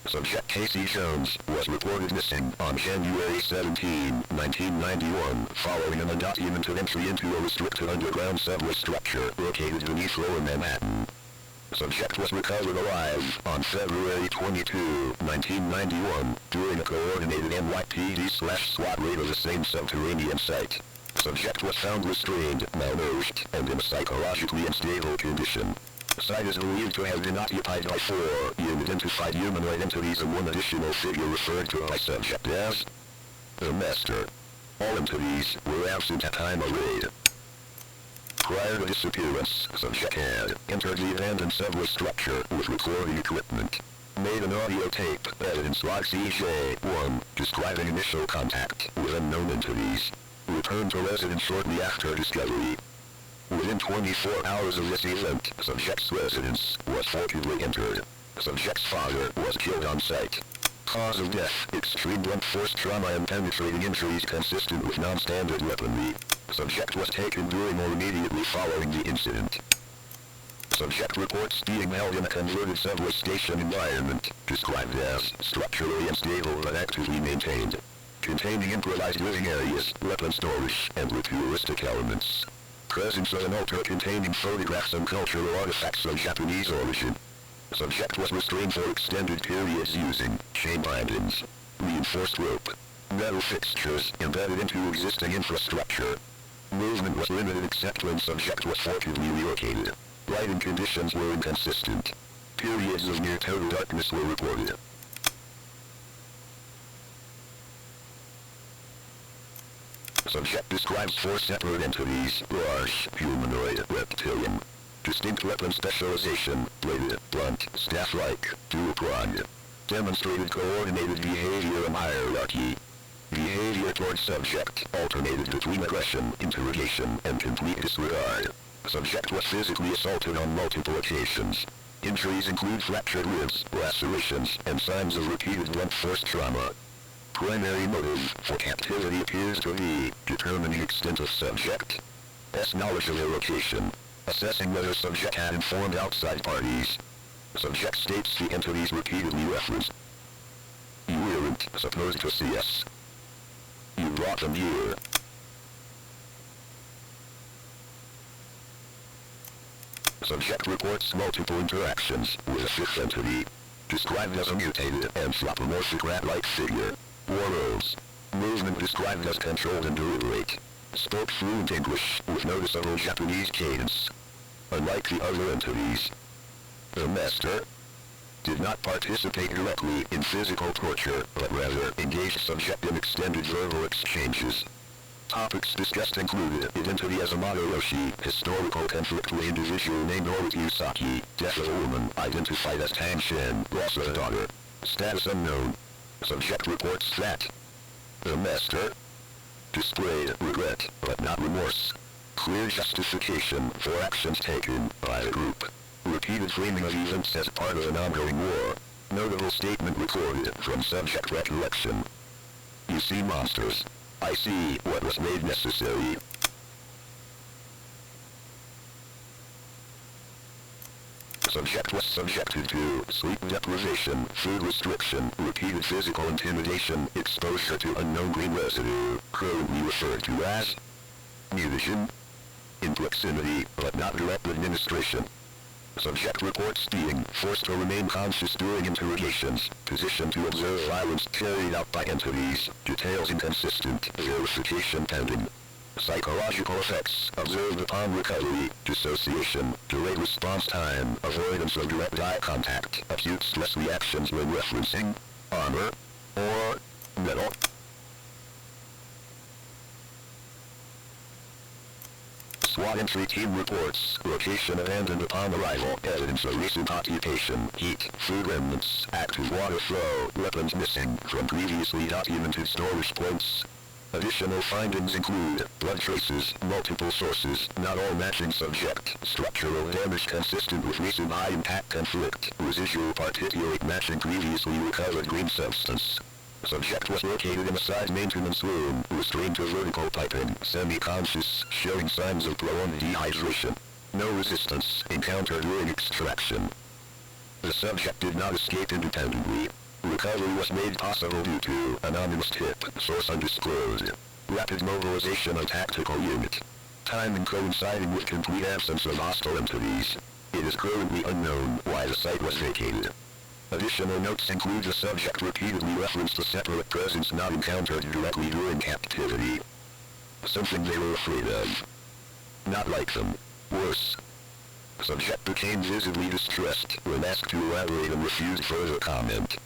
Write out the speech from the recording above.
Subject Casey Jones was reported missing on January 17, 1991, following an undocumented entry into a restricted underground subway structure located beneath Lower Manhattan. Subject was recovered alive on February 22, 1991, during a coordinated NYPD/SWAT raid of the same subterranean site. Subject was found restrained, malnourished, and in a psychologically unstable condition. The site is believed to have been occupied by 4 unidentified humanoid entities and one additional figure referred to by subject as the Master. All entities were absent at time of raid. Prior to disappearance, subject had entered the abandoned subway structure with recording equipment. Made an audio tape, evidence log CJ1, describing initial contact with unknown entities. Returned to residence shortly after discovery. Within 24 hours of this event, subject's residence was forcibly entered. Subject's father was killed on site. Cause of death, extreme blunt force trauma and penetrating injuries consistent with non-standard weaponry. Subject was taken during or immediately following the incident. Subject reports being held in a converted subway station environment, described as structurally unstable but actively maintained, containing improvised living areas, weapon storage, and ritualistic elements. Presence of an altar containing photographs and cultural artifacts of Japanese origin. Subject was restrained for extended periods using chain bindings, reinforced rope, metal fixtures embedded into existing infrastructure. Movement was limited except when subject was forcibly relocated. Lighting conditions were inconsistent. Periods of near total darkness were reported. Subject describes 4 separate entities: large, humanoid, reptilian. Distinct weapon specialization, bladed, blunt, staff-like, dual-pronged. Demonstrated coordinated behavior and hierarchy. Behavior towards subject alternated between aggression, interrogation, and complete disregard. Subject was physically assaulted on multiple occasions. Injuries include fractured ribs, lacerations, and signs of repeated blunt force trauma. Primary motive for captivity appears to be determining extent of subject's knowledge of their location. Assessing whether subject had informed outside parties. Subject states the entities repeatedly referenced. You weren't supposed to see us. You brought them here. Subject reports multiple interactions with a 5th entity, described as a mutated anthropomorphic rat-like figure. Warrows. Movement described as controlled and deliberate. Spoke fluent English with noticeable Japanese cadence. Unlike the other entities, the Master did not participate directly in physical torture, but rather engaged subject in extended verbal exchanges. Topics discussed included identity as a Madoroshi, historical conflict with individual named Oriyusaki, death of a woman identified as Tanshin, loss of a daughter, status unknown. Subject reports that the Master displayed regret, but not remorse. Clear justification for actions taken by the group. Repeated framing of events as part of an ongoing war. Notable statement recorded from subject recollection. You see monsters. I see what was made necessary. Subject was subjected to sleep deprivation, food restriction, repeated physical intimidation, exposure to unknown green residue, currently referred to as mutagen. In proximity, but not direct administration. Subject reports being forced to remain conscious during interrogations, positioned to observe violence carried out by entities, details inconsistent, verification pending. Psychological effects observed upon recovery, dissociation, delayed response time, avoidance of direct eye contact, acute stress reactions when referencing armor or metal. SWAT entry team reports, location abandoned upon arrival, evidence of recent occupation, heat, food remnants, active water flow, weapons missing from previously documented storage points. Additional findings include blood traces, multiple sources, not all matching subject, structural damage consistent with recent high-impact conflict, residual particulate matching previously recovered green substance. Subject was located in a side maintenance room, restrained to vertical piping, semi-conscious, showing signs of prolonged dehydration. No resistance encountered during extraction. The subject did not escape independently. Recovery was made possible due to anonymous tip, source undisclosed. Rapid mobilization of tactical unit. Timing coinciding with complete absence of hostile entities. It is currently unknown why the site was vacated. Additional notes include the subject repeatedly referenced a separate presence not encountered directly during captivity. Something they were afraid of. Not like them. Worse. Subject became visibly distressed when asked to elaborate and refused further comment.